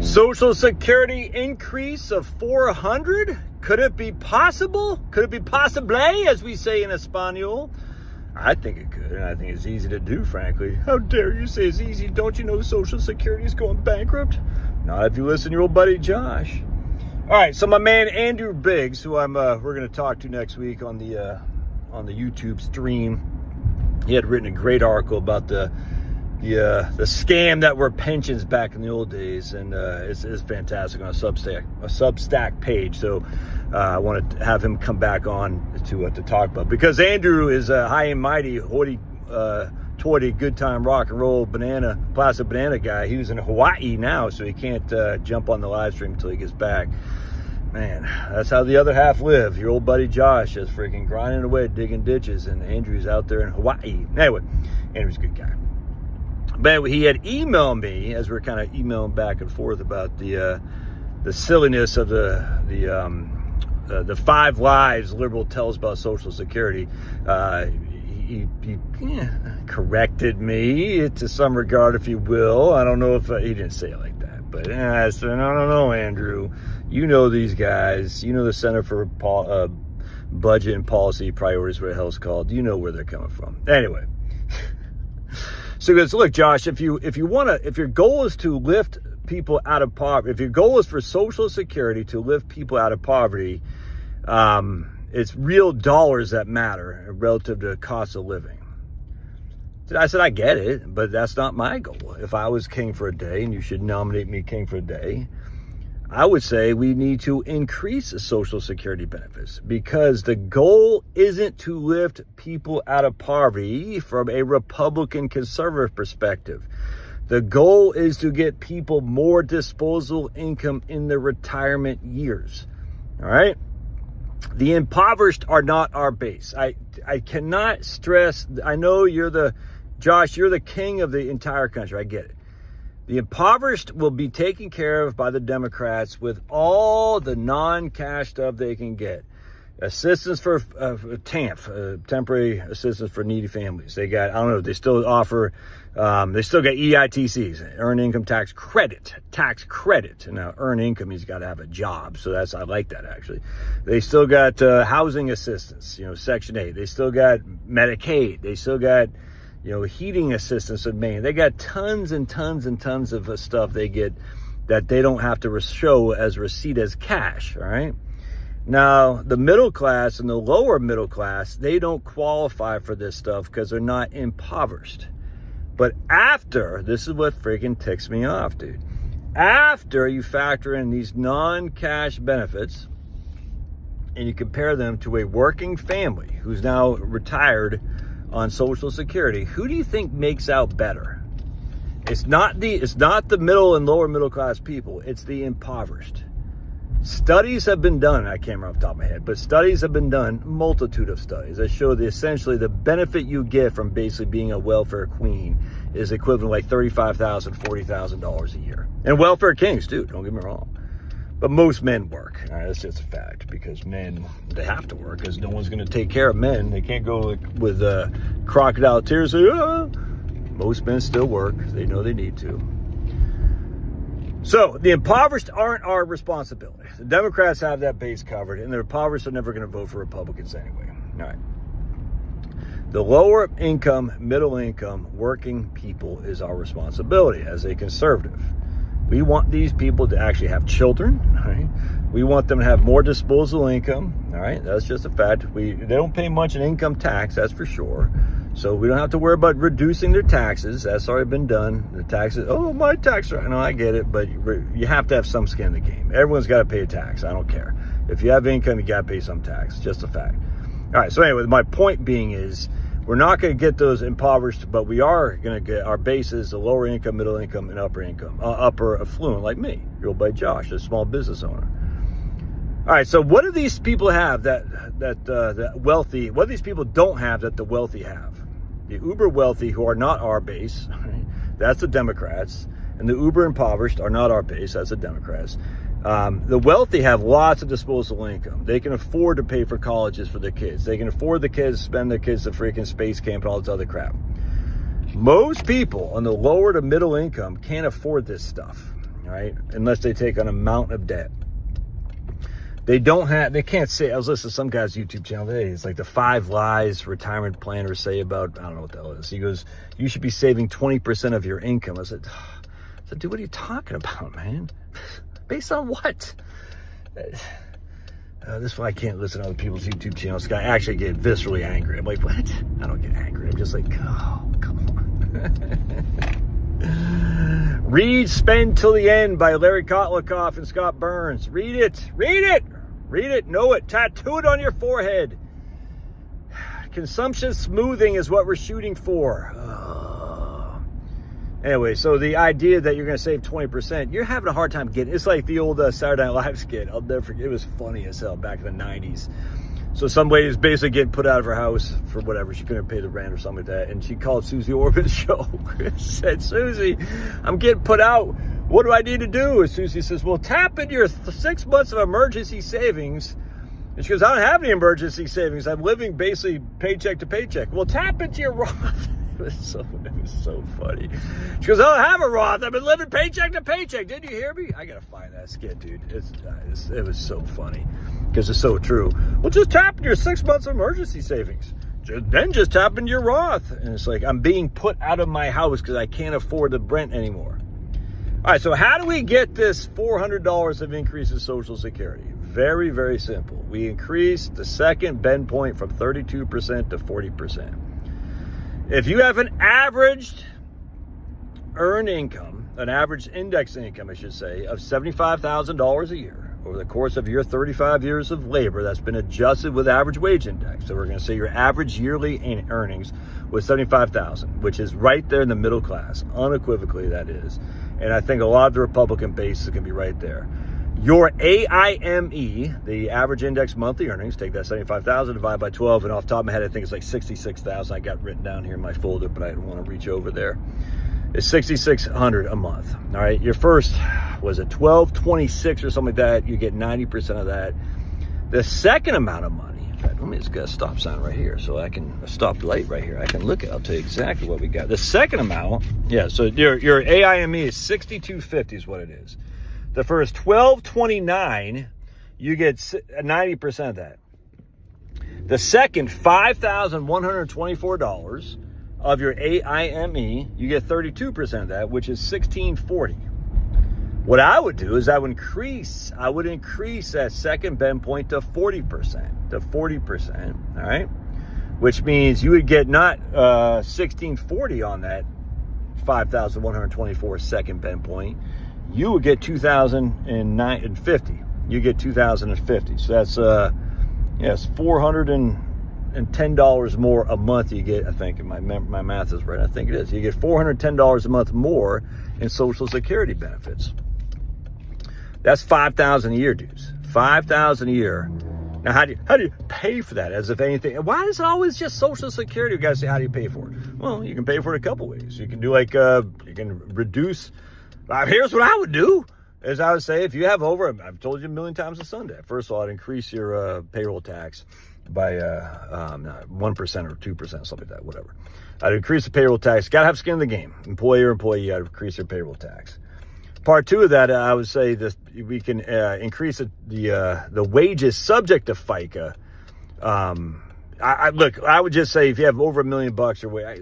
Social Security increase of 400? Could it be possible? Could it be possible, as we say in Espanol? I think it could, and I think it's easy to do, frankly. How dare you say it's easy? Don't you know Social Security is going bankrupt? Not if you listen to your old buddy Josh. All right, so my man Andrew Biggs, who we're going to talk to next week on the YouTube stream, he had written a great article about the scam that were pensions back in the old days, and it's fantastic on a Substack page. So I wanted to have him come back on to talk about, because Andrew is a high and mighty, hoity-toity, good time rock and roll plastic banana guy. He was in Hawaii now, so he can't jump on the live stream until he gets back. Man, that's how the other half live. Your old buddy Josh is freaking grinding away, digging ditches, and Andrew's out there in Hawaii. Anyway, Andrew's a good guy. But he had emailed me, as we're kind of emailing back and forth, about the silliness of the 5 lies liberal tells about Social Security. He corrected me to some regard, if you will. I don't know if he didn't say it like that, but I said, I don't know, Andrew. You know these guys. You know the Center for Budget and Policy Priorities, what the hell it's called. You know where they're coming from. Anyway. So he goes, look, Josh, if your goal is to lift people out of poverty, if your goal is for Social Security to lift people out of poverty, it's real dollars that matter relative to the cost of living. I said, I get it, but that's not my goal. If I was king for a day, and you should nominate me king for a day, I would say we need to increase the Social Security benefits, because the goal isn't to lift people out of poverty from a Republican conservative perspective. The goal is to get people more disposable income in their retirement years. All right? The impoverished are not our base. I cannot stress, I know Josh, you're the king of the entire country. I get it. The impoverished will be taken care of by the Democrats with all the non-cash stuff they can get. Assistance for TANF, temporary assistance for needy families. They got, I don't know, they still offer, they still got EITCs, earned income tax credit. Now, earned income, he's got to have a job. So I like that, actually. They still got housing assistance, Section 8. They still got Medicaid. They still got, heating assistance in Maine. They got tons and tons and tons of stuff they get that they don't have to show as receipt as cash, all right? Now, the middle class and the lower middle class, they don't qualify for this stuff because they're not impoverished. But this is what freaking ticks me off, dude. After you factor in these non-cash benefits and you compare them to a working family who's now retired on Social Security, who do you think makes out better? It's not the middle and lower middle class people. It's the impoverished. Studies have been done. I can't remember off the top of my head, but studies have been done, multitude of studies that show that essentially the benefit you get from basically being a welfare queen is equivalent like $35,000, $40,000 a year. And welfare kings too, don't get me wrong. But most men work. All right, that's just a fact, because men, they have to work because no one's going to take care of men. They can't go with crocodile tears. Most men still work. They know they need to. So the impoverished aren't our responsibility. The Democrats have that base covered, and the impoverished are never going to vote for Republicans anyway. All right. The lower income, middle income, working people is our responsibility as a conservative. We want these people to actually have children, right? We want them to have more disposable income, all right? That's just a fact. They don't pay much in income tax, that's for sure. So we don't have to worry about reducing their taxes. That's already been done. The taxes, my tax, I know, I get it, but you have to have some skin in the game. Everyone's got to pay a tax. I don't care. If you have income, you got to pay some tax. Just a fact. All right, so anyway, my point being is, we're not going to get those impoverished, but we are going to get our bases, the lower income, middle income, and upper income, upper affluent, like me, your old buddy Josh, a small business owner. All right, so what do these people have that wealthy? What do these people don't have that the wealthy have? The uber wealthy, who are not our base, right? That's the Democrats, and the uber impoverished are not our base. That's the Democrats. The wealthy have lots of disposable income. They can afford to pay for colleges for their kids. They can afford spend their kids to freaking space camp and all this other crap. Most people on the lower to middle income can't afford this stuff. all right, unless they take an amount of debt. They can't say, I was listening to some guy's YouTube channel today, it's like the 5 lies retirement planners say about, I don't know what the hell it is. He goes, you should be saving 20% of your income. I said, dude, what are you talking about, man? Based on what? This is why I can't listen to other people's YouTube channels. I actually get viscerally angry. I'm like, what? I don't get angry. I'm just like, oh, come on. Read Spend Till the End by Larry Kotlikoff and Scott Burns. Read it. Read it. Read it. Know it. Tattoo it on your forehead. Consumption smoothing is what we're shooting for. Anyway, so the idea that you're going to save 20%, you're having a hard time getting. It's like the old Saturday Night Live skit. I'll never forget. It was funny as hell back in the 90s. So some lady is basically getting put out of her house for whatever. She couldn't pay the rent or something like that. And she called Susie Orman's show. Said, Susie, I'm getting put out. What do I need to do? And Susie says, well, tap into your 6 months of emergency savings. And she goes, I don't have any emergency savings. I'm living basically paycheck to paycheck. Well, tap into your Roth. It was so funny. She goes, I don't have a Roth. I've been living paycheck to paycheck. Didn't you hear me? I got to find that skit, dude. It was so funny because it's so true. Well, just tap into your 6 months of emergency savings. Then just tap into your Roth. And it's like, I'm being put out of my house because I can't afford the rent anymore. All right, so how do we get this $400 of increase in Social Security? Very, very simple. We increase the second bend point from 32% to 40%. If you have an averaged earned income, an average index income, I should say, of $75,000 a year over the course of your 35 years of labor, that's been adjusted with average wage index. So we're going to say your average yearly earnings was $75,000, which is right there in the middle class, unequivocally that is. And I think a lot of the Republican base is going to be right there. Your AIME, the average index monthly earnings, take that 75,000, divide by 12, and off the top of my head, I think it's like 66,000. I got written down here in my folder, but I didn't want to reach over there. It's 6,600 a month. All right, your first, was it 1226 or something like that? You get 90% of that. The second amount of money, in fact, let me just get a stop sign right here so I can, a stop light right here. I can look at, I'll tell you exactly what we got. The second amount, yeah, so your AIME is 6,250 is what it is. The first 1,229, you get 90% of that. The second $5,124 of your AIME, you get 32% of that, which is 1,640. What I would do is I would increase that second bend point to 40%, all right? Which means you would get not 1,640 on that 5,124 second bend point. You would get 2,050. You get 2,050. So that's yes, $410 more a month. You get, I think, if my math is right, I think it is. You get $410 a month more in Social Security benefits. That's $5,000 a year, dudes. $5,000 a year. Now, how do you pay for that? As if anything, why is it always just Social Security? You guys say, how do you pay for it? Well, you can pay for it a couple ways. You can do like you can reduce. Here's what I would do, is I would say if you have over, I've told you a million times on Sunday, first of all, I'd increase your payroll tax by 1% or 2%, something like that, whatever. I'd increase the payroll tax. Got to have skin in the game. Employer, employee, you got to increase your payroll tax. Part two of that, I would say that we can increase the wages subject to FICA. Look, I would just say if you have over $1 million or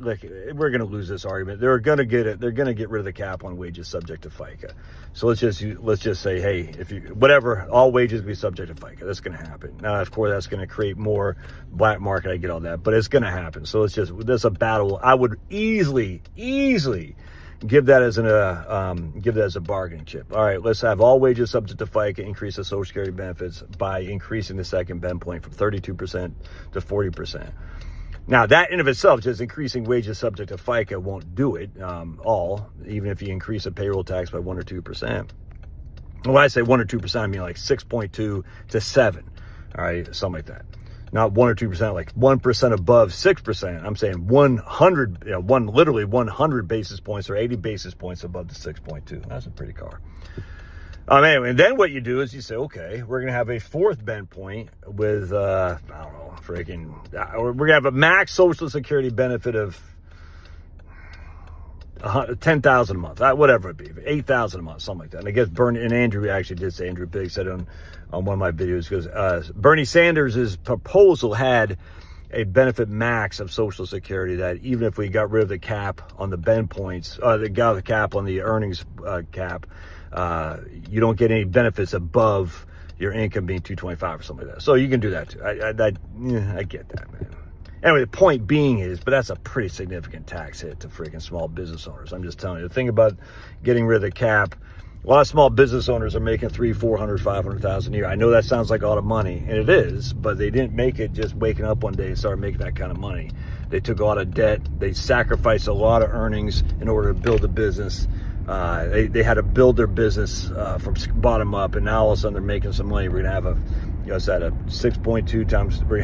look, we're going to lose this argument. They're going to get it. They're going to get rid of the cap on wages subject to FICA. So let's just say, hey, if you whatever, all wages be subject to FICA. That's going to happen. Now, of course, that's going to create more black market. I get all that, but it's going to happen. So that's a battle. I would easily give that as a bargaining chip. All right, let's have all wages subject to FICA, increase the Social Security benefits by increasing the second bend point from 32% to 40%. Now, that in of itself, just increasing wages subject to FICA won't do it even if you increase the payroll tax by 1 or 2%. When I say 1 or 2%, I mean like 6.2 to 7, all right, something like that. Not 1 or 2%, like 1% above 6%. I'm saying 100 basis points or 80 basis points above the 6.2. That's a pretty car. Anyway, and then what you do is you say, okay, we're going to have a fourth bend point with, I don't know, we're going to have a max Social Security benefit of, $10,000 a month, whatever it be, $8,000 a month, something like that. And I guess Bernie and Andrew actually did say, Andrew Biggs said on one of my videos, because Bernie Sanders' proposal had a benefit max of Social Security that even if we got rid of the cap on the bend points, got the cap on the earnings cap, you don't get any benefits above your income being 225 or something like that. So you can do that too. I get that, man. Anyway, the point being is, but that's a pretty significant tax hit to freaking small business owners. I'm just telling you, the thing about getting rid of the cap, a lot of small business owners are making $300,000, $400,000, $500,000 a year. I know that sounds like a lot of money, and it is, but they didn't make it just waking up one day and start making that kind of money. They took a lot of debt. They sacrificed a lot of earnings in order to build a business. They had to build their business from bottom up, and now all of a sudden they're making some money. We're gonna have a 6.2 times. We're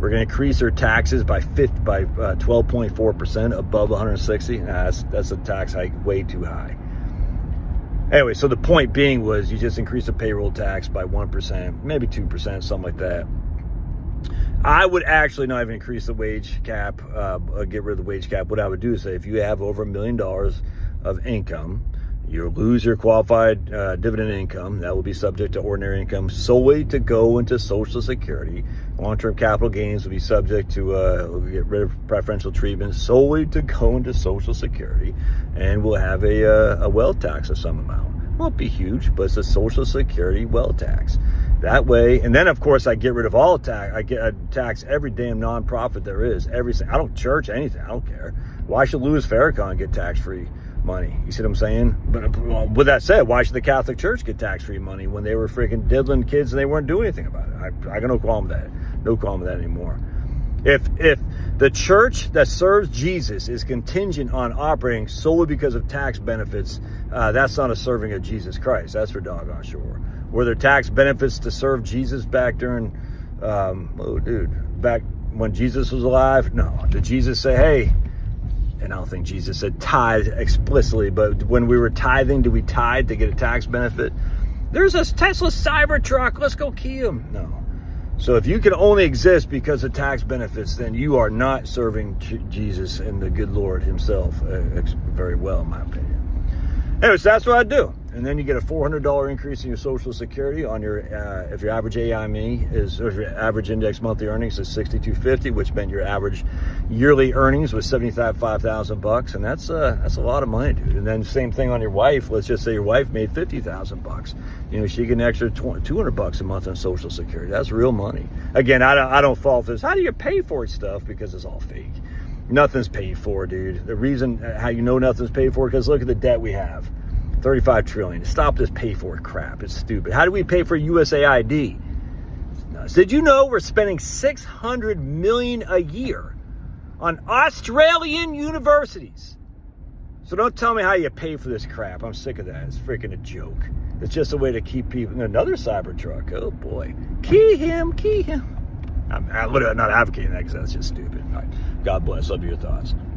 gonna increase their taxes by 12.4% above 160. That's a tax hike way too high. Anyway, so the point being was you just increase the payroll tax by 1%, maybe 2%, something like that. I would actually not even increase the wage cap, get rid of the wage cap. What I would do is say if you have over $1 million of income, you lose your qualified dividend income. That will be subject to ordinary income solely to go into Social Security. Long-term capital gains will be subject to get rid of preferential treatment solely to go into Social Security, and we'll have a wealth tax of some amount. Won't be huge, but it's a Social Security wealth tax. That way, and then of course I get rid of all tax. I tax every damn nonprofit there is. I don't church anything. I don't care. Why should Louis Farrakhan get tax-free money? You see what I'm saying? But with that said, why should the Catholic Church get tax-free money when they were freaking diddling kids and they weren't doing anything about it? I got no problem with that. No problem with that anymore. If the church that serves Jesus is contingent on operating solely because of tax benefits, that's not a serving of Jesus Christ. That's for doggone sure. Were there tax benefits to serve Jesus back during, back when Jesus was alive? No. Did Jesus say, hey, and I don't think Jesus said tithe explicitly, but when we were tithing, did we tithe to get a tax benefit? There's a Tesla Cybertruck, let's go key him. No. So if you can only exist because of tax benefits, then you are not serving Jesus and the good Lord himself very well, in my opinion. Anyways, that's what I do. And then you get a $400 increase in your Social Security on your, if your average AIME is, or if your average index monthly earnings is 6,250, which meant your average yearly earnings was $5,000, and that's a lot of money, dude. And then same thing on your wife. Let's just say your wife made $50,000. You know, she get an extra $200 a month on Social Security. That's real money. Again, I don't fault this. How do you pay for it stuff? Because it's all fake. Nothing's paid for, dude. The reason how you know nothing's paid for, because look at the debt we have. 35 trillion. Stop this pay for it crap. It's stupid. How do we pay for USAID? Did you know we're spending $600 million a year on Australian universities? So don't tell me how you pay for this crap. I'm sick of that. It's freaking a joke. It's just a way to keep people. Another Cybertruck. Oh boy. Key him. I'm not advocating that because that's just stupid. All right. God bless. Love your thoughts.